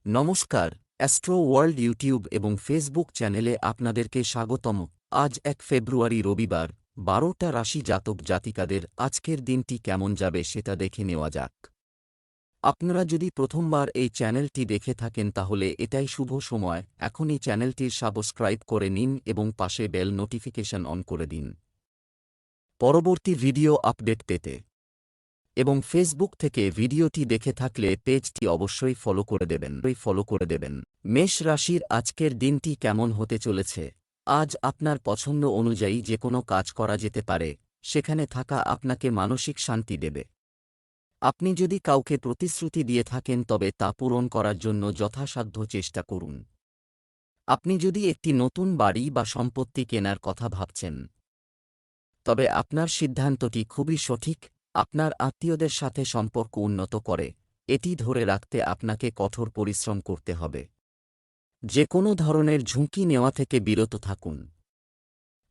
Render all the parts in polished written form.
নমস্কার, astro world YouTube এবং Facebook চ্যানেলে আপনাদেরকে স্বাগতম। আজ ১ ফেব্রুয়ারি রবিবার, ১২টা রাশি জাতক জাতিকাদের আজকের দিনটি কেমন যাবে সেটা দেখে নেওয়া যাক। আপনারা যদি প্রথমবার এই চ্যানেলটি দেখে থাকেন তাহলে এটাই শুভ সময়, এখনই চ্যানেলটির সাবস্ক্রাইব করে নিন এবং পাশে বেল নোটিফিকেশন অন করে দিন পরবর্তী ভিডিও আপডেট পেতে। এবং ফেসবুক থেকে ভিডিওটি দেখে থাকলে পেজটি অবশ্যই ফলো করে দেবেন। মেষ রাশির আজকের দিনটি কেমন হতে চলেছে? আজ আপনার পছন্দ অনুযায়ী যে কোনো কাজ করা যেতে পারে, সেখানে থাকা আপনাকে মানসিক শান্তি দেবে। আপনি যদি কাউকে প্রতিশ্রুতি দিয়ে থাকেন তবে তা পূরণ করার জন্য যথাসাধ্য চেষ্টা করুন। আপনি যদি একটি নতুন বাড়ি বা সম্পত্তি কেনার কথা ভাবছেন, তবে আপনার সিদ্ধান্তটি খুবই সঠিক। আপনার আত্মীয়দের সাথে সম্পর্ক উন্নত করে, এটি ধরে রাখতে আপনাকে কঠোর পরিশ্রম করতে হবে। যে কোনো ধরনের ঝুঁকি নেওয়া থেকে বিরত থাকুন।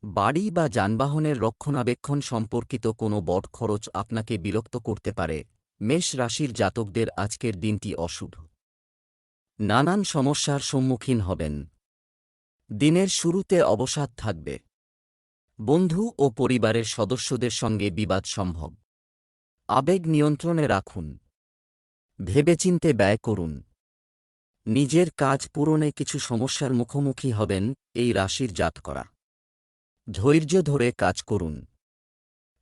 বাড়ি বা যানবাহনের রক্ষণাবেক্ষণ সম্পর্কিত কোনো বড় খরচ আপনাকে বিরক্ত করতে পারে। মেষ রাশির জাতকদের আজকের দিনটি অশুভ। নানান সমস্যার সম্মুখীন হবেন। দিনের শুরুতে অবসাদ থাকবে। বন্ধু ও পরিবারের সদস্যদের সঙ্গে বিবাদ সম্ভব। আবেগ নিয়ন্ত্রণে রাখুন। ভেবেচিন্তে ব্যয় করুন। নিজের কাজ পূরণে কিছু সমস্যার মুখোমুখি হবেন এই রাশির জাতকরা। ধৈর্য ধরে কাজ করুন।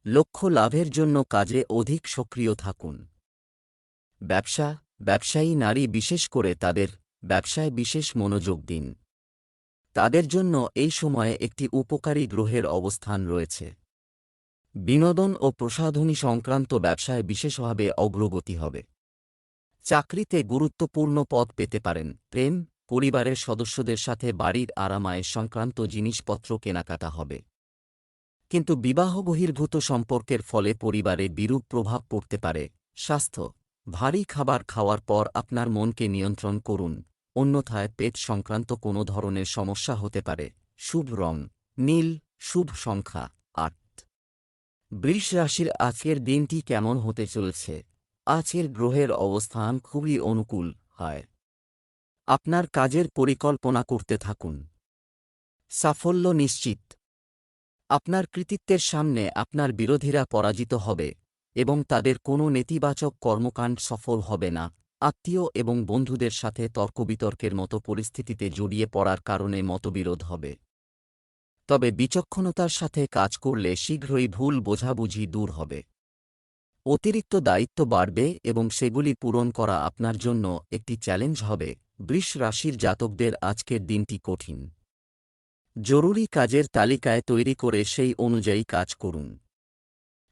লক্ষ্য লাভের জন্য কাজে অধিক সক্রিয় থাকুন। ব্যবসায়ী নারী বিশেষ করে তাদের ব্যবসায় বিশেষ মনোযোগ দিন। তাদের জন্য এই সময়ে একটি উপকারী গ্রহের অবস্থান রয়েছে। বিনোদন ও প্রসাধনী সংক্রান্ত ব্যবসায় বিশেষভাবে অগ্রগতি হবে। চাকরিতে গুরুত্বপূর্ণ পদ পেতে পারেন। প্রেম, পরিবারের সদস্যদের সাথে বাড়ির আরামায়েশ সংক্রান্ত জিনিসপত্র কেনাকাটা হবে। কিন্তু বিবাহ বহির্ভূত সম্পর্কের ফলে পরিবারে বিরূপ প্রভাব পড়তে পারে। স্বাস্থ্য, ভারী খাবার খাওয়ার পর আপনার মনকে নিয়ন্ত্রণ করুন, অন্যথায় পেট সংক্রান্ত কোনো ধরনের সমস্যা হতে পারে। শুভ রং নীল, শুভ সংখ্যা ৮। বৃষ রাশির আজকের দিনটি কেমন হতে চলেছে? আজকের গ্রহের অবস্থান খুবই অনুকূল হয়। আপনার কাজের পরিকল্পনা করতে থাকুন। সাফল্য নিশ্চিত। আপনার কৃতিত্বের সামনে আপনার বিরোধীরা পরাজিত হবে এবং তাদের কোনো নেতিবাচক কর্মকাণ্ড সফল হবে না। আত্মীয় এবং বন্ধুদের সাথে তর্কবিতর্কের মতো পরিস্থিতিতে জড়িয়ে পড়ার কারণে মতবিরোধ হবে। তবে বিচক্ষণতার সাথে কাজ করলে শীঘ্রই ভুল বোঝাবুঝি দূর হবে। অতিরিক্ত দায়িত্ব বাড়বে এবং সেগুলি পূরণ করা আপনার জন্য একটি চ্যালেঞ্জ হবে। বৃষ রাশির জাতকদের আজকের দিনটি কঠিন। জরুরি কাজের তালিকায় তৈরি করে সেই অনুযায়ী কাজ করুন।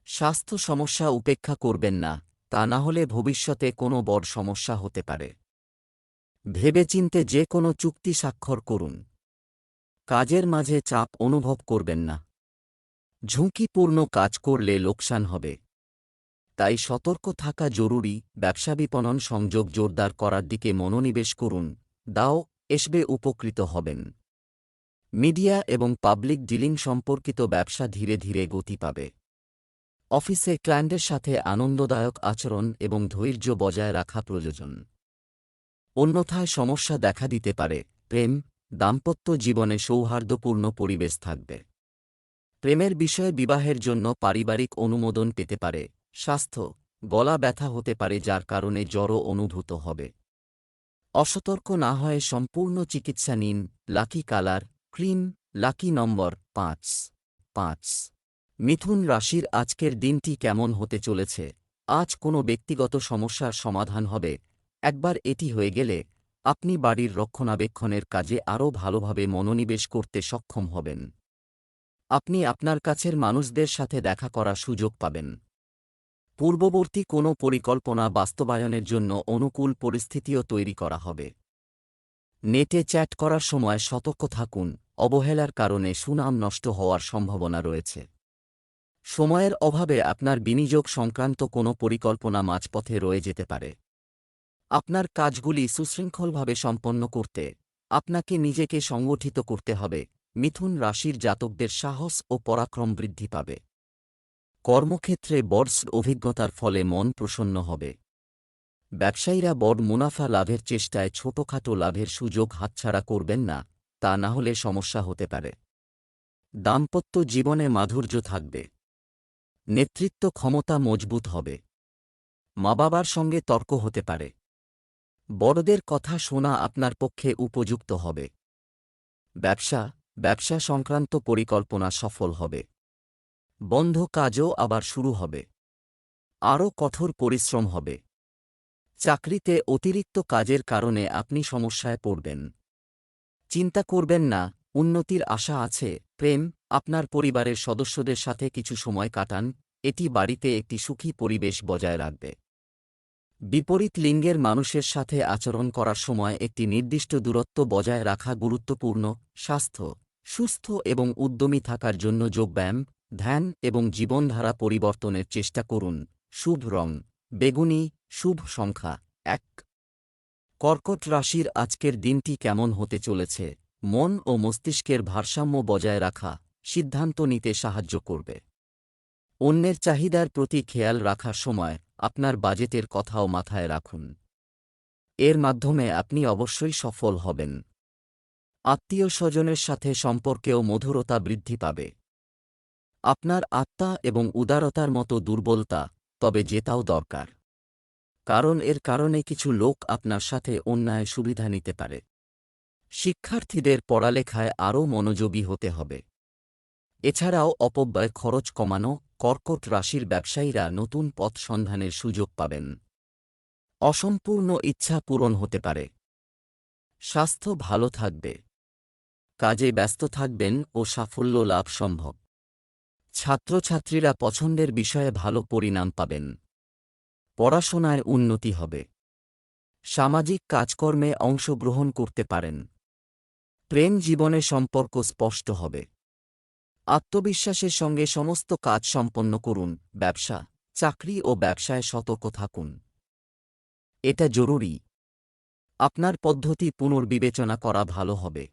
স্বাস্থ্য সমস্যা উপেক্ষা করবেন না, তা না হলে ভবিষ্যতে কোনো বড় সমস্যা হতে পারে। ভেবেচিন্তে যে কোনো চুক্তি স্বাক্ষর করুন। কাজের মাঝে চাপ অনুভব করবেন না। ঝুঁকিপূর্ণ কাজ করলে লোকসান হবে, তাই সতর্ক থাকা জরুরি। ব্যবসা বিপণন সংযোগ জোরদার করার দিকে মনোনিবেশ করুন। দাও এসবে উপকৃত হবেন। মিডিয়া এবং পাবলিক ডিলিং সম্পর্কিত ব্যবসা ধীরে ধীরে গতি পাবে। অফিসে ক্লায়েন্টের সাথে আনন্দদায়ক আচরণ এবং ধৈর্য বজায় রাখা প্রয়োজন, অন্যথায় সমস্যা দেখা দিতে পারে। প্রেম, দাম্পত্য জীবনে সৌহার্দ্যপূর্ণ পরিবেশ থাকবে। প্রেমের বিষয়ে বিবাহের জন্য পারিবারিক অনুমোদন পেতে পারে। স্বাস্থ্য, গলা ব্যথা হতে পারে যার কারণে জ্বরও অনুভূত হবে। অসতর্ক না হয়ে সম্পূর্ণ চিকিৎসা নিন। লাকি কালার ক্রিম, লাকি নম্বর ৫ ৫। মিথুন রাশির আজকের দিনটি কেমন হতে চলেছে? আজ কোনো ব্যক্তিগত সমস্যার সমাধান হবে। একবার এটি হয়ে গেলে আপনি বাড়ির রক্ষণাবেক্ষণের কাজে আরও ভালোভাবে মনোনিবেশ করতে সক্ষম হবেন। আপনি আপনার কাছের মানুষদের সাথে দেখা করার সুযোগ পাবেন। পূর্ববর্তী কোনো পরিকল্পনা বাস্তবায়নের জন্য অনুকূল পরিস্থিতিও তৈরি করা হবে। নেটে চ্যাট করার সময় সতর্ক থাকুন, অবহেলার কারণে সুনাম নষ্ট হওয়ার সম্ভাবনা রয়েছে। সময়ের অভাবে আপনার বিনিয়োগ সংক্রান্ত কোনো পরিকল্পনা মাঝপথে রয়ে যেতে পারে। আপনার কাজগুলি সুশৃঙ্খলভাবে সম্পন্ন করতে আপনাকে নিজেকে সংগঠিত করতে হবে। মিথুন রাশির জাতকদের সাহস ও পরাক্রম বৃদ্ধি পাবে। কর্মক্ষেত্রে বড় অভিজ্ঞতার ফলে মন প্রসন্ন হবে। ব্যবসায়ীরা বড় মুনাফা লাভের চেষ্টায় ছোটখাটো লাভের সুযোগ হাতছাড়া করবেন না, তা না হলে সমস্যা হতে পারে। দাম্পত্য জীবনে মাধুর্য থাকবে। নেতৃত্ব ক্ষমতা মজবুত হবে। মা-বাবার সঙ্গে তর্ক হতে পারে। বড়দের কথা শোনা আপনার পক্ষে উপযুক্ত হবে। ব্যবসা সংক্রান্ত পরিকল্পনা সফল হবে। বন্ধ কাজও আবার শুরু হবে। আরও কঠোর পরিশ্রম হবে। চাকরিতে অতিরিক্ত কাজের কারণে আপনি সমস্যায় পড়বেন। চিন্তা করবেন না, উন্নতির আশা আছে। প্রেম, আপনার পরিবারের সদস্যদের সাথে কিছু সময় কাটান, এটি বাড়িতে একটি সুখী পরিবেশ বজায় রাখবে। বিপরীত লিঙ্গের মানুষের সাথে আচরণ করার সময় একটি নির্দিষ্ট দূরত্ব বজায় রাখা গুরুত্বপূর্ণ। স্বাস্থ্য, সুস্থ এবং উদ্যমী থাকার জন্য যোগব্যায়াম, ধ্যান এবং জীবনধারা পরিবর্তনের চেষ্টা করুন। শুভ রং বেগুনি, শুভ সংখ্যা 1। কর্কট রাশির আজকের দিনটি কেমন হতে চলেছে? মন ও মস্তিষ্কের ভারসাম্য বজায় রাখা সিদ্ধান্ত নিতে সাহায্য করবে। অন্যের চাহিদার প্রতি খেয়াল রাখার সময় আপনার বাজেটের কথাও মাথায় রাখুন। এর মাধ্যমে আপনি অবশ্যই সফল হবেন। আত্মীয়-স্বজনের সাথে সম্পর্কেও মধুরতা বৃদ্ধি পাবে। আপনার আত্মা এবং উদারতার মতো দুর্বলতা, তবে জেতাও দরকার। কারণ এর কারণে কিছু লোক আপনার সাথে অন্যায় সুবিধা নিতে পারে। শিক্ষার্থীদের পড়ালেখায় আরও মনোযোগী হতে হবে। এছাড়াও অপব্যয় খরচ কমানো। কর্কট রাশির ব্যবসায়ীরা নতুন পথ সন্ধানের সুযোগ পাবেন। অসম্পূর্ণ ইচ্ছা পূরণ হতে পারে। স্বাস্থ্য ভালো থাকবে। কাজে ব্যস্ত থাকবেন ও সাফল্য লাভ সম্ভব। ছাত্রছাত্রীরা পছন্দের বিষয়ে ভালো পরিণাম পাবেন। পড়াশোনায় উন্নতি হবে। সামাজিক কাজকর্মে অংশগ্রহণ করতে পারেন। প্রেম জীবনে সম্পর্ক স্পষ্ট হবে। আত্মবিশ্বাসের সঙ্গে সমস্ত কাজ সম্পন্ন করুন। ব্যবসা, চাকরি ও ব্যবসায় সতর্ক থাকুন। এটা জরুরি। আপনার পদ্ধতি পুনর্বিবেচনা করা ভালো হবে।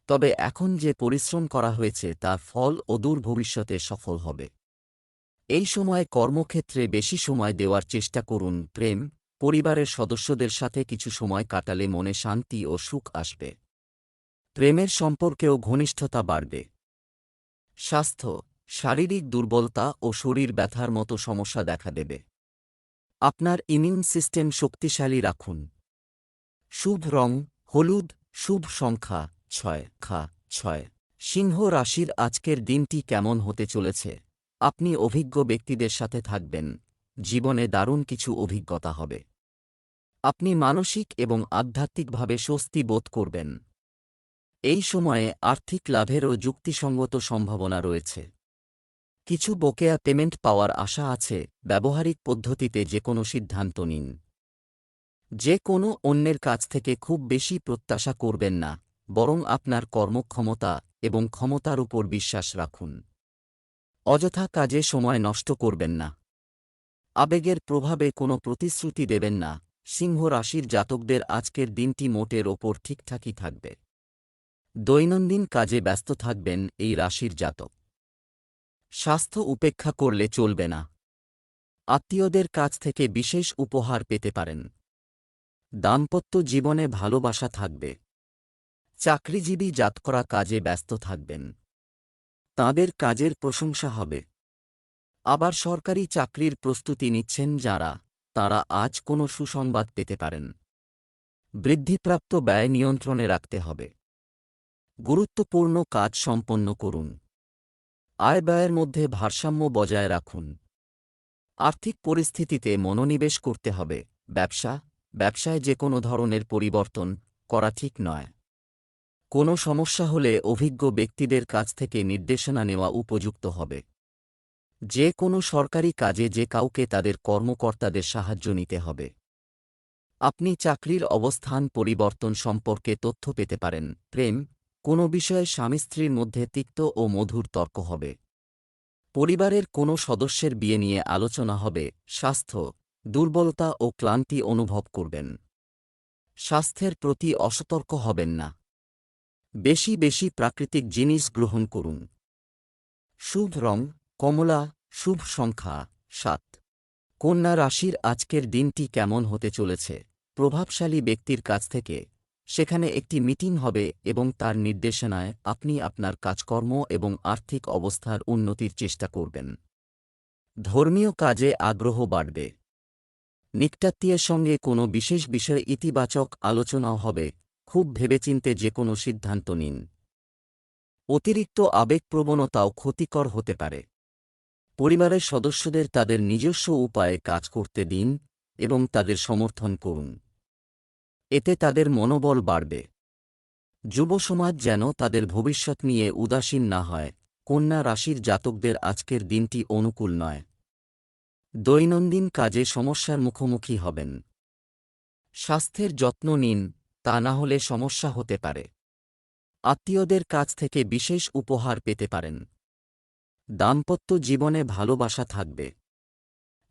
তবে এখন যে পরিশ্রম করা হয়েছে তার ফল অদূর ভবিষ্যতে সফল হবে। এই সময় কর্মক্ষেত্রে বেশি সময় দেওয়ার চেষ্টা করুন। প্রেম, পরিবারের সদস্যদের সাথে কিছু সময় কাটালে মনে শান্তি ও সুখ আসবে। প্রেমের সম্পর্কেও ঘনিষ্ঠতা বাড়বে। স্বাস্থ্য, শারীরিক দুর্বলতা ও শরীর ব্যথার মতো সমস্যা দেখা দেবে। আপনার ইমিউন সিস্টেম শক্তিশালী রাখুন। শুভ রং হলুদ, শুভ সংখ্যা 6। সিংহ রাশির আজকের দিনটি কেমন হতে চলেছে? আপনি অভিজ্ঞ ব্যক্তিদের সাথে থাকবেন। জীবনে দারুণ কিছু অভিজ্ঞতা হবে। আপনি মানসিক এবং আধ্যাত্মিকভাবে স্বস্তি বোধ করবেন। এই সময়ে আর্থিক লাভেরও যুক্তিসঙ্গত সম্ভাবনা রয়েছে। কিছু বকেয়া পেমেন্ট পাওয়ার আশা আছে। ব্যবহারিক পদ্ধতিতে যে কোনো সিদ্ধান্ত নিন। যে কোনো অন্যের কাছ থেকে খুব বেশি প্রত্যাশা করবেন না, বরং আপনার কর্মক্ষমতা এবং ক্ষমতার উপর বিশ্বাস রাখুন। অযথা কাজে সময় নষ্ট করবেন না। আবেগের প্রভাবে কোনো প্রতিশ্রুতি দেবেন না। সিংহ রাশির জাতকদের আজকের দিনটি মোটের ওপর ঠিকঠাকই থাকবে। দৈনন্দিন কাজে ব্যস্ত থাকবেন এই রাশির জাতক। স্বাস্থ্য উপেক্ষা করলে চলবে না। আত্মীয়দের কাছ থেকে বিশেষ উপহার পেতে পারেন। দাম্পত্য জীবনে ভালোবাসা থাকবে। চাকরিজীবী জাতকরা কাজে ব্যস্ত থাকবেন। তাঁদের কাজের প্রশংসা হবে। আবার সরকারি চাকরির প্রস্তুতি নিচ্ছেন যাঁরা, তাঁরা আজ কোনো সুসংবাদ পেতে পারেন। বৃদ্ধিপ্রাপ্ত ব্যয় নিয়ন্ত্রণে রাখতে হবে। গুরুত্বপূর্ণ কাজ সম্পন্ন করুন। আয় ব্যয়ের মধ্যে ভারসাম্য বজায় রাখুন। আর্থিক পরিস্থিতিতে মনোনিবেশ করতে হবে। ব্যবসায় যে কোনো ধরনের পরিবর্তন করা ঠিক নয়। কোনো সমস্যা হলে অভিজ্ঞ ব্যক্তিদের কাছ থেকে নির্দেশনা নেওয়া উপযুক্ত হবে। যে কোনো সরকারি কাজে যে কাউকে তাদের কর্মকর্তাদের সাহায্য নিতে হবে। আপনি চাকরির অবস্থান পরিবর্তন সম্পর্কে তথ্য পেতে পারেন। প্রেম, কোনো বিষয়ে স্বামী স্ত্রীর মধ্যে তিক্ত ও মধুর তর্ক হবে। পরিবারের কোনো সদস্যের বিয়ে নিয়ে আলোচনা হবে। স্বাস্থ্য, দুর্বলতা ও ক্লান্তি অনুভব করবেন। স্বাস্থ্যের প্রতি অসতর্ক হবেন না। বেশি বেশি প্রাকৃতিক জিনিস গ্রহণ করুন। শুভ রং কমলা, শুভ সংখ্যা 7। কন্যা রাশির আজকের দিনটি কেমন হতে চলেছে? প্রভাবশালী ব্যক্তির কাছ থেকে সেখানে একটি মিটিং হবে এবং তার নির্দেশনায় আপনি আপনার কাজকর্ম এবং আর্থিক অবস্থার উন্নতির চেষ্টা করবেন। ধর্মীয় কাজে আগ্রহ বাড়বে। নিকটাত্মীয়ের সঙ্গে কোনো বিশেষ বিষয়ে ইতিবাচক আলোচনাও হবে। খুব ভেবেচিন্তে যে কোনো সিদ্ধান্ত নিন। অতিরিক্ত আবেগপ্রবণতাও ক্ষতিকর হতে পারে। পরিবারের সদস্যদের তাদের নিজস্ব উপায়ে কাজ করতে দিন এবং তাদের সমর্থন করুন। এতে তাদের মনোবল বাড়বে। যুব সমাজ যেন তাদের ভবিষ্যৎ নিয়ে উদাসীন না হয়। কন্যা রাশির জাতকদের আজকের দিনটি অনুকূল নয়। দৈনন্দিন কাজে সমস্যার মুখোমুখি হবেন। স্বাস্থ্যের যত্ন নিন, তা না হলে সমস্যা হতে পারে। আত্মীয়দের কাছ থেকে বিশেষ উপহার পেতে পারেন। দাম্পত্য জীবনে ভালোবাসা থাকবে।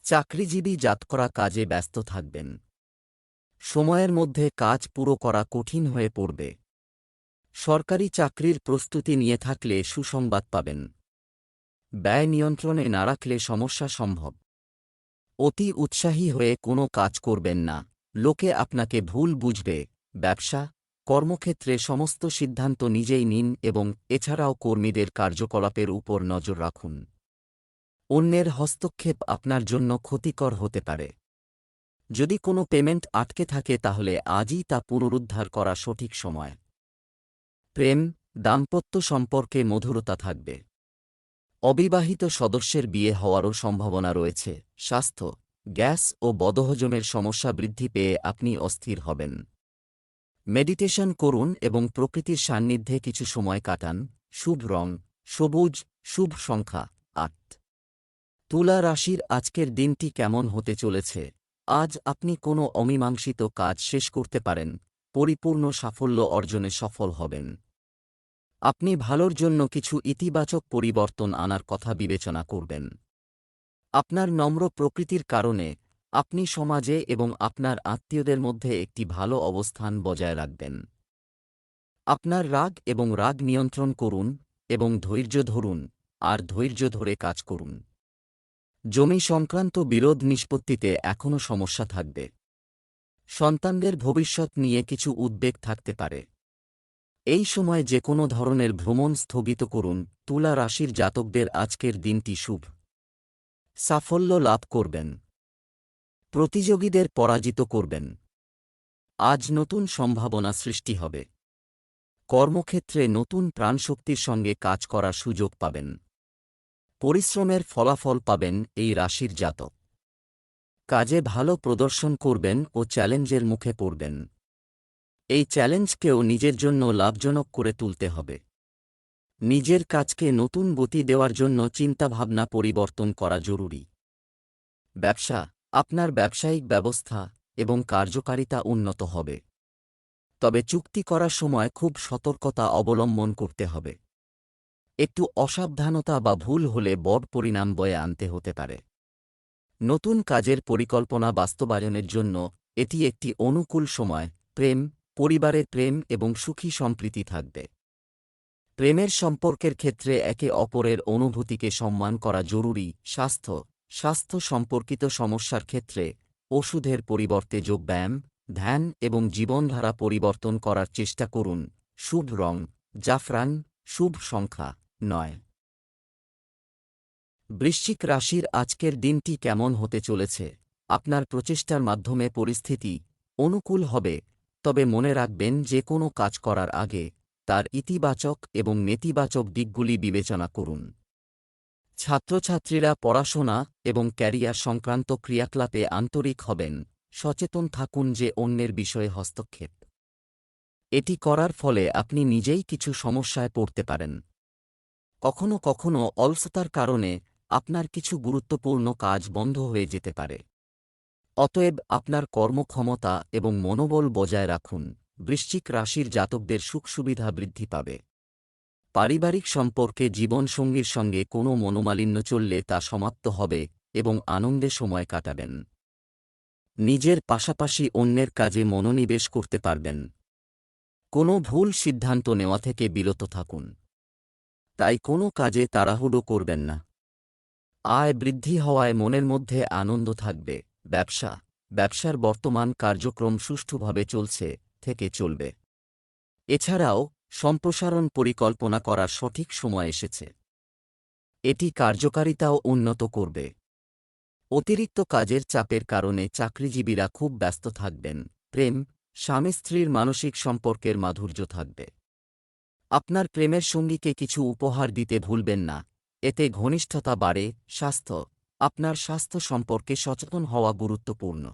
চাকরিজীবী জাতকরা কাজে ব্যস্ত থাকবেন। সময়ের মধ্যে কাজ পুরো করা কঠিন হয়ে পড়বে। সরকারি চাকরির প্রস্তুতি নিয়ে থাকলে সুসংবাদ পাবেন। ব্যয় নিয়ন্ত্রণে না রাখলে সমস্যা সম্ভব। অতি উৎসাহী হয়ে কোনো কাজ করবেন না, লোকে আপনাকে ভুল বুঝবে। ব্যবসা, কর্মক্ষেত্রে সমস্ত সিদ্ধান্ত নিজেই নিন এবং এছাড়াও কর্মীদের কার্যকলাপের উপর নজর রাখুন। অন্যের হস্তক্ষেপ আপনার জন্য ক্ষতিকর হতে পারে। যদি কোনো পেমেন্ট আটকে থাকে তাহলে আজই তা পুনরুদ্ধার করা সঠিক সময়। প্রেম, দাম্পত্য সম্পর্কে মধুরতা থাকবে। অবিবাহিত সদস্যের বিয়ে হওয়ারও সম্ভাবনা রয়েছে। স্বাস্থ্য, গ্যাস ও বদহজমের সমস্যা বৃদ্ধি পেয়ে আপনি অস্থির হবেন। মেডিটেশন করুন এবং প্রকৃতির সান্নিধ্যে কিছু সময় কাটান। শুভ রং সবুজ, শুভ সংখ্যা ৮। তুলা রাশির আজকের দিনটি কেমন হতে চলেছে? আজ আপনি কোনো অমীমাংসিত কাজ শেষ করতে পারেন, পরিপূর্ণ সাফল্য অর্জনে সফল হবেন। আপনি ভালোর জন্য কিছু ইতিবাচক পরিবর্তন আনার কথা বিবেচনা করবেন। আপনার নম্র প্রকৃতির কারণে আপনি সমাজে এবং আপনার আত্মীয়দের মধ্যে একটি ভালো অবস্থান বজায় রাখবেন। আপনার রাগ এবং রাগ নিয়ন্ত্রণ করুন এবং ধৈর্য ধরুন, আর ধৈর্য ধরে কাজ করুন। জমি সংক্রান্ত বিরোধ নিষ্পত্তিতে এখনও সমস্যা থাকবে। সন্তানদের ভবিষ্যৎ নিয়ে কিছু উদ্বেগ থাকতে পারে। এই সময় যে কোনো ধরনের ভ্রমণ স্থগিত করুন। তুলা রাশির জাতকদের আজকের দিনটি শুভ। সাফল্য লাভ করবেন। প্রতিযোগীদের পরাজিত করবেন। আজ নতুন সম্ভাবনা সৃষ্টি হবে। কর্মক্ষেত্রে নতুন প্রাণশক্তির সঙ্গে কাজ করার সুযোগ পাবেন। পরিশ্রমের ফলাফল পাবেন এই রাশির জাতক। কাজে ভালো প্রদর্শন করবেন ও চ্যালেঞ্জের মুখে পড়বেন। এই চ্যালেঞ্জকেও নিজের জন্য লাভজনক করে তুলতে হবে। নিজের কাজকে নতুন গতি দেওয়ার জন্য চিন্তাভাবনা পরিবর্তন করা জরুরি। ব্যবসা, আপনার ব্যবসায়িক ব্যবস্থা এবং কার্যকারিতা উন্নত হবে। তবে চুক্তি করার সময় খুব সতর্কতা অবলম্বন করতে হবে। একটু অসাবধানতা বা ভুল হলে বড় পরিণাম বয়ে আনতে হতে পারে। নতুন কাজের পরিকল্পনা বাস্তবায়নের জন্য এটি একটি অনুকূল সময়। প্রেম, পরিবারের প্রেম এবং সুখী সম্প্রীতি থাকবে। প্রেমের সম্পর্কের ক্ষেত্রে একে অপরের অনুভূতিকে সম্মান করা জরুরি। স্বাস্থ্য সম্পর্কিত সমস্যার ক্ষেত্রে ওষুধের পরিবর্তে যোগব্যায়াম, ধ্যান এবং জীবনধারা পরিবর্তন করার চেষ্টা করুন। শুভ রং জাফরান, শুভ সংখ্যা ৯। বৃশ্চিক রাশির আজকের দিনটি কেমন হতে চলেছে? আপনার প্রচেষ্টার মাধ্যমে পরিস্থিতি অনুকূল হবে, তবে মনে রাখবেন যে কোনো কাজ করার আগে তার ইতিবাচক এবং নেতিবাচক দিকগুলি বিবেচনা করুন। ছাত্রছাত্রীরা পড়াশোনা এবং ক্যারিয়ার সংক্রান্ত ক্রিয়াকলাপে আন্তরিক হবেন। সচেতন থাকুন যে অন্যের বিষয়ে হস্তক্ষেপ এটি করার ফলে আপনি নিজেই কিছু সমস্যায় পড়তে পারেন। কখনো কখনো অলসতার কারণে আপনার কিছু গুরুত্বপূর্ণ কাজ বন্ধ হয়ে যেতে পারে। অতএব আপনার কর্মক্ষমতা এবং মনোবল বজায় রাখুন। বৃশ্চিক রাশির জাতকদের সুখ সুবিধা বৃদ্ধি পাবে। পারিবারিক সম্পর্কে জীবনসঙ্গীর সঙ্গে কোনো মনোমালিন্য চললে তা সমাপ্ত হবে এবং আনন্দে সময় কাটাবেন। নিজের পাশাপাশি অন্যের কাজে মনোনিবেশ করতে পারবেন। কোনো ভুল সিদ্ধান্ত নেওয়া থেকে বিরত থাকুন। তাই কোনো কাজে তাড়াহুড়ো করবেন না। আয় বৃদ্ধি হওয়ায় মনের মধ্যে আনন্দ থাকবে। ব্যবসার বর্তমান কার্যক্রম সুষ্ঠুভাবে চলছে থেকে চলবে। এছাড়াও সম্প্রসারণ পরিকল্পনা করার সঠিক সময় এসেছে। এটি কার্যকারিতাও উন্নত করবে। অতিরিক্ত কাজের চাপের কারণে চাকরিজীবীরা খুব ব্যস্ত থাকবেন। প্রেম, স্বামী স্ত্রীর মানসিক সম্পর্কের মাধুর্য থাকবে। আপনার প্রেমের সঙ্গীকে কিছু উপহার দিতে ভুলবেন না, এতে ঘনিষ্ঠতা বাড়ে। আপনার স্বাস্থ্য সম্পর্কে সচেতন হওয়া গুরুত্বপূর্ণ।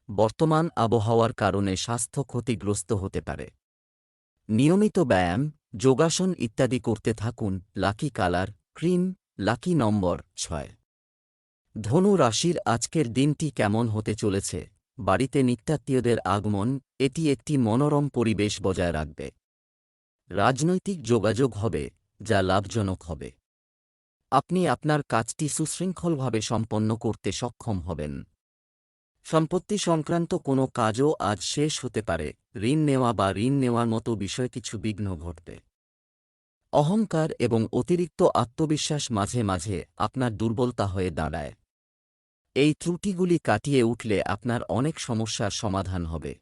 বর্তমান আবহাওয়ার কারণে স্বাস্থ্য ক্ষতিগ্রস্ত হতে পারে। নিয়মিত ব্যায়াম, যোগাসন ইত্যাদি করতে থাকুন। লাকি কালার ক্রিম, লাকি নম্বর 6। ধনু রাশির আজকের দিনটি কেমন হতে চলেছে? বাড়িতে নিত্যাত্মীয়দের আগমন, এটি একটি মনোরম পরিবেশ বজায় রাখবে। রাজনৈতিক যোগাযোগ হবে, যা লাভজনক হবে। আপনি আপনার কাজটি সুশৃঙ্খলভাবে সম্পন্ন করতে সক্ষম হবেন। সম্পত্তি সংক্রান্ত কোনো কাজও আজ শেষ হতে পারে। ঋণ নেওয়া বা ঋণ নেওয়ার মতো বিষয়ে কিছু বিঘ্ন ঘটবে। অহংকার এবং অতিরিক্ত আত্মবিশ্বাস মাঝে মাঝে আপনার দুর্বলতা হয়ে দাঁড়ায়। এই ত্রুটিগুলি কাটিয়ে উঠলে আপনার অনেক সমস্যার সমাধান হবে।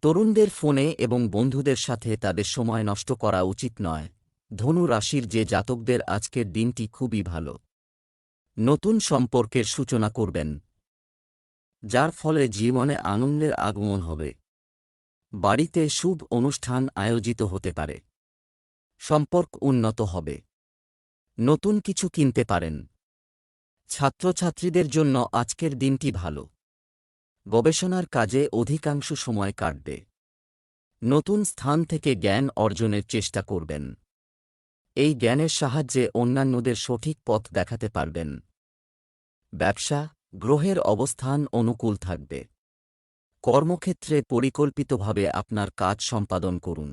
তরুণদের ফোনে এবং বন্ধুদের সাথে তাদের সময় নষ্ট করা উচিত নয়। ধনু রাশির যে জাতকদের আজকের দিনটি খুবই ভালো। নতুন সম্পর্কের সূচনা করবেন, যার ফলে জীবনে আনন্দের আগমন হবে। বাড়িতে শুভ অনুষ্ঠান আয়োজিত হতে পারে। সম্পর্ক উন্নত হবে। নতুন কিছু কিনতে পারেন। ছাত্রছাত্রীদের জন্য আজকের দিনটি ভালো। গবেষণার কাজে অধিকাংশ সময় কাটবে। নতুন স্থান থেকে জ্ঞান অর্জনের চেষ্টা করবেন। এই জ্ঞানের সাহায্যে অন্যান্যদের সঠিক পথ দেখাতে পারবেন। ব্যবসা, গ্রহের অবস্থান অনুকূল থাকবে। কর্মক্ষেত্রে পরিকল্পিতভাবে আপনার কাজ সম্পাদন করুন।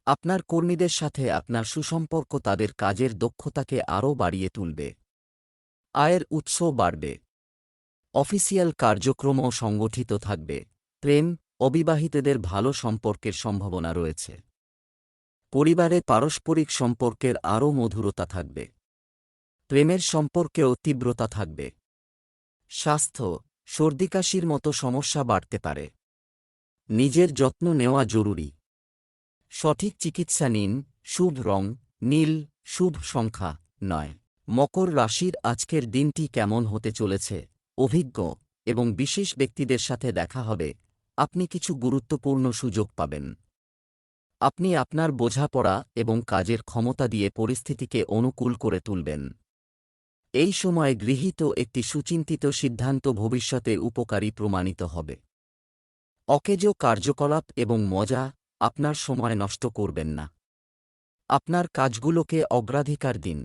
আপনার কর্মীদের সাথে আপনার সুসম্পর্ক তাদের কাজের দক্ষতাকে আরও বাড়িয়ে তুলবে। আয়ের উৎস বাড়বে। অফিসিয়াল কার্যক্রমও সংগঠিত থাকবে। প্রেম, অবিবাহিতদের ভালো সম্পর্কের সম্ভাবনা রয়েছে। পরিবারে পারস্পরিক সম্পর্কের আরও মধুরতা থাকবে। প্রেমের সম্পর্কেও তীব্রতা থাকবে। স্বাস্থ্য, সর্দিকাশির মতো সমস্যা বাড়তে পারে। নিজের যত্ন নেওয়া জরুরি। সঠিক চিকিৎসা নিন। শুভ রং নীল, শুভ সংখ্যা 9। মকর রাশির আজকের দিনটি কেমন হতে চলেছে? অভিজ্ঞ এবং বিশেষ ব্যক্তিদের সাথে দেখা হবে। আপনি কিছু গুরুত্বপূর্ণ সুযোগ পাবেন। আপনি আপনার বোঝাপড়া এবং কাজের ক্ষমতা দিয়ে পরিস্থিতিকে অনুকূল করে তুলবেন। এই সময়ে গৃহীত একটি সুচিন্তিত সিদ্ধান্ত ভবিষ্যতে উপকারী প্রমাণিত হবে। অকেজো কার্যকলাপ এবং মজা, আপনার সময় নষ্ট করবেন না। আপনার কাজগুলোকে অগ্রাধিকার দিন।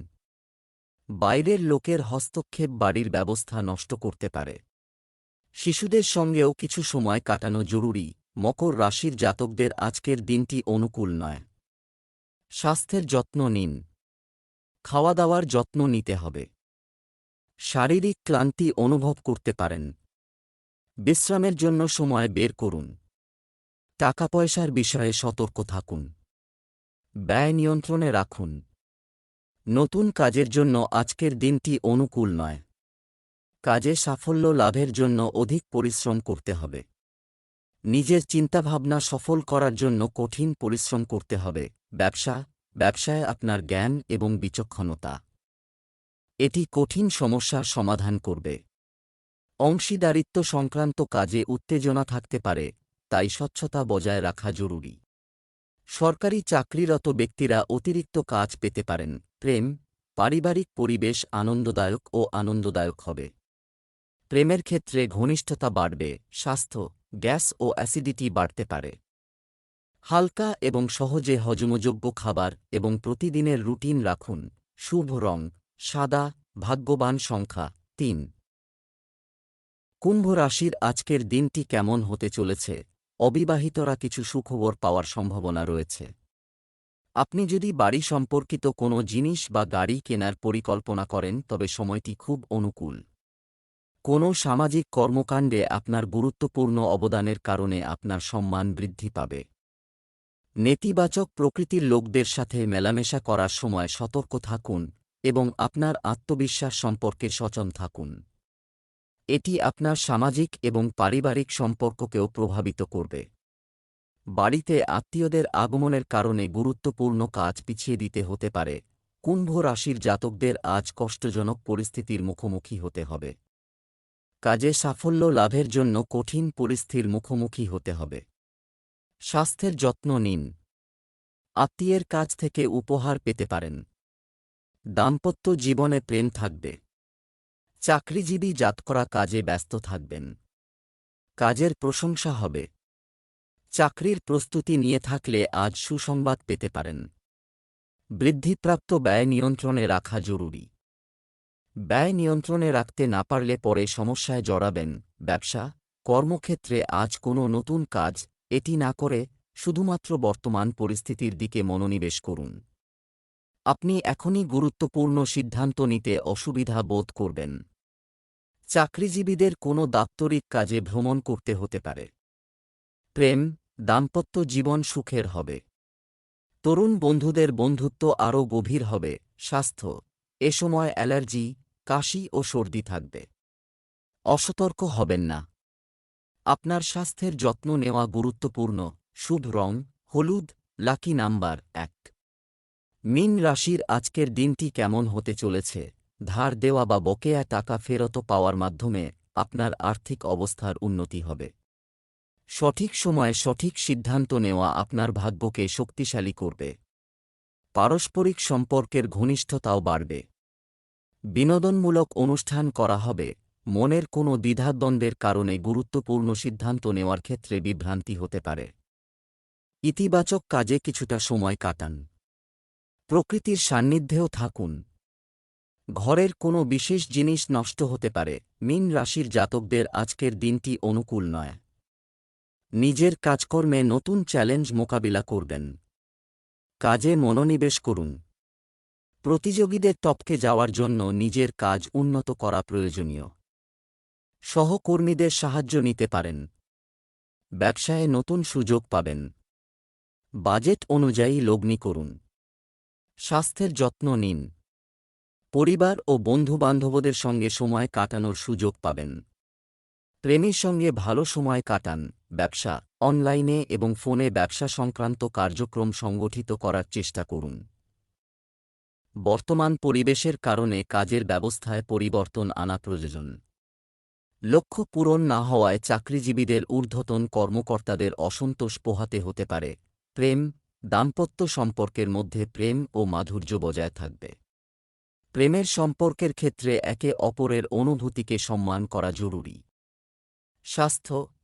বাইরের লোকের হস্তক্ষেপ বাড়ির ব্যবস্থা নষ্ট করতে পারে। শিশুদের সঙ্গেও কিছু সময় কাটানো জরুরি। মকর রাশির জাতকদের আজকের দিনটি অনুকূল নয়। স্বাস্থ্যের যত্ন নিন। খাওয়া দাওয়ার যত্ন নিতে হবে। শারীরিক ক্লান্তি অনুভব করতে পারেন। বিশ্রামের জন্য সময় বের করুন। টাকা পয়সার বিষয়ে সতর্ক থাকুন। ব্যয় নিয়ন্ত্রণে রাখুন। নতুন কাজের জন্য আজকের দিনটি অনুকূল নয়। কাজে সাফল্য লাভের জন্য অধিক পরিশ্রম করতে হবে। নিজের চিন্তাভাবনা সফল করার জন্য কঠিন পরিশ্রম করতে হবে। ব্যবসায় আপনার জ্ঞান এবং বিচক্ষণতা, এটি কঠিন সমস্যার সমাধান করবে। অংশীদারিত্ব সংক্রান্ত কাজে উত্তেজনা থাকতে পারে, তাই স্বচ্ছতা বজায় রাখা জরুরি। সরকারি চাকরিরত ব্যক্তিরা অতিরিক্ত কাজ পেতে পারেন। প্রেম, পারিবারিক পরিবেশ আনন্দদায়ক হবে। প্রেমের ক্ষেত্রে ঘনিষ্ঠতা বাড়বে। স্বাস্থ্য, গ্যাস ও অ্যাসিডিটি বাড়তে পারে। হালকা এবং সহজে হজমযোগ্য খাবার এবং প্রতিদিনের রুটিন রাখুন। শুভ রং সাদা, ভাগ্যবান সংখ্যা 3। কুম্ভ রাশির আজকের দিনটি কেমন হতে চলেছে? অবিবাহিতরা কিছু সুখবর পাওয়ার সম্ভাবনা রয়েছে। আপনি যদি বাড়ি সম্পর্কিত কোনো জিনিস বা গাড়ি কেনার পরিকল্পনা করেন তবে সময়টি খুব অনুকূল। কোনো সামাজিক কর্মকাণ্ডে আপনার গুরুত্বপূর্ণ অবদানের কারণে আপনার সম্মান বৃদ্ধি পাবে। নেতিবাচক প্রকৃতির লোকদের সাথে মেলামেশা করার সময় সতর্ক থাকুন। এবং আপনার আত্মবিশ্বাস সম্পর্কে সচেতন থাকুন। এটি আপনার সামাজিক এবং পারিবারিক সম্পর্ককেও প্রভাবিত করবে। বাড়িতে আত্মীয়দের আগমনের কারণে গুরুত্বপূর্ণ কাজ পিছিয়ে দিতে হতে পারে। কুম্ভ রাশির জাতকদের আজ কষ্টজনক পরিস্থিতির মুখোমুখি হতে হবে। কাজে সাফল্য লাভের জন্য কঠিন পরিস্থিতির মুখোমুখি হতে হবে। স্বাস্থ্যের যত্ন নিন। আত্মীয়ের কাছ থেকে উপহার পেতে পারেন। দাম্পত্য জীবনে প্রেম থাকবে। চাকরিজীবী জাতকরা কাজে ব্যস্ত থাকবেন। কাজের প্রশংসা হবে। চাকরির প্রস্তুতি নিয়ে থাকলে আজ সুসংবাদ পেতে পারেন। বৃদ্ধিপ্রাপ্ত ব্যয় নিয়ন্ত্রণে রাখা জরুরি। ব্যয় নিয়ন্ত্রণে রাখতে না পারলে পরে সমস্যায় জড়াবেন। ব্যবসা, কর্মক্ষেত্রে আজ কোনো নতুন কাজ এটি না করে শুধুমাত্র বর্তমান পরিস্থিতির দিকে মনোনিবেশ করুন। আপনি এখনই গুরুত্বপূর্ণ সিদ্ধান্ত নিতে অসুবিধা বোধ করবেন। চাকরিজীবীদের কোনো দাপ্তরিক কাজে ভ্রমণ করতে হতে পারে। প্রেম, দাম্পত্য জীবন সুখের হবে। তরুণ বন্ধুদের বন্ধুত্ব আরও গভীর হবে। স্বাস্থ্য, এ সময় অ্যালার্জি, কাশি ও সর্দি থাকবে। অসতর্ক হবেন না। আপনার স্বাস্থ্যের যত্ন নেওয়া গুরুত্বপূর্ণ। শুভ রং হলুদ। Lucky number 1। মীন রাশির আজকের দিনটি কেমন হতে চলেছে? ধার দেওয়া বা বকেয়া টাকা ফেরত পাওয়ার মাধ্যমে আপনার আর্থিক অবস্থার উন্নতি হবে। সঠিক সময়ে সঠিক সিদ্ধান্ত নেওয়া আপনার ভাগ্যকে শক্তিশালী করবে। পারস্পরিক সম্পর্কের ঘনিষ্ঠতাও বাড়বে। বিনোদনমূলক অনুষ্ঠান করা হবে। মনের কোনো দ্বিধাদ্বন্দ্বের কারণে গুরুত্বপূর্ণ সিদ্ধান্ত নেওয়ার ক্ষেত্রে বিভ্রান্তি হতে পারে। ইতিবাচক কাজে কিছুটা সময় কাটান। প্রকৃতির সান্নিধ্যেও থাকুন। ঘরের কোনো বিশেষ জিনিস নষ্ট হতে পারে। মীন রাশির জাতকদের আজকের দিনটি অনুকূল নয়। নিজের কাজকর্মে নতুন চ্যালেঞ্জ মোকাবিলা করবেন। কাজে মনোনিবেশ করুন। প্রতিযোগীদের টপকে যাওয়ার জন্য নিজের কাজ উন্নত করা প্রয়োজনীয়। সহকর্মীদের সাহায্য নিতে পারেন। ব্যবসায়ে নতুন সুযোগ পাবেন। বাজেট অনুযায়ী লগ্নি করুন। স্বাস্থ্যের যত্ন নিন। পরিবার ও বন্ধুবান্ধবদের সঙ্গে সময় কাটানোর সুযোগ পাবেন। প্রেমীর সঙ্গে ভালো সময় কাটান। ব্যবসা, অনলাইনে এবং ফোনে ব্যবসা সংক্রান্ত কার্যক্রম সংগঠিত করার চেষ্টা করুন। বর্তমান পরিবেশের কারণে কাজের ব্যবস্থায় পরিবর্তন আনা প্রয়োজন। লক্ষ্য পূরণ না হওয়ায় চাকরিজীবীদের ঊর্ধ্বতন কর্মকর্তাদের অসন্তোষ পোহাতে হতে পারে। প্রেম, দাম্পত্য সম্পর্কের মধ্যে প্রেম ও মাধুর্য বজায় থাকবে। প্রেমের সম্পর্কের ক্ষেত্রে একে অপরের অনুভূতিকে সম্মান করা জরুরি।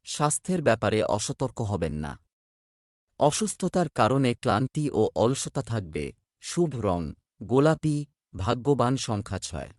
স্বাস্থ্যের ব্যাপারে অসতর্ক হবেন না। অসুস্থতার কারণে ক্লান্তি ও অলসতা থাকবে। শুভ রং গোলাপি। ভাগ্যবান সংখ্যা 6।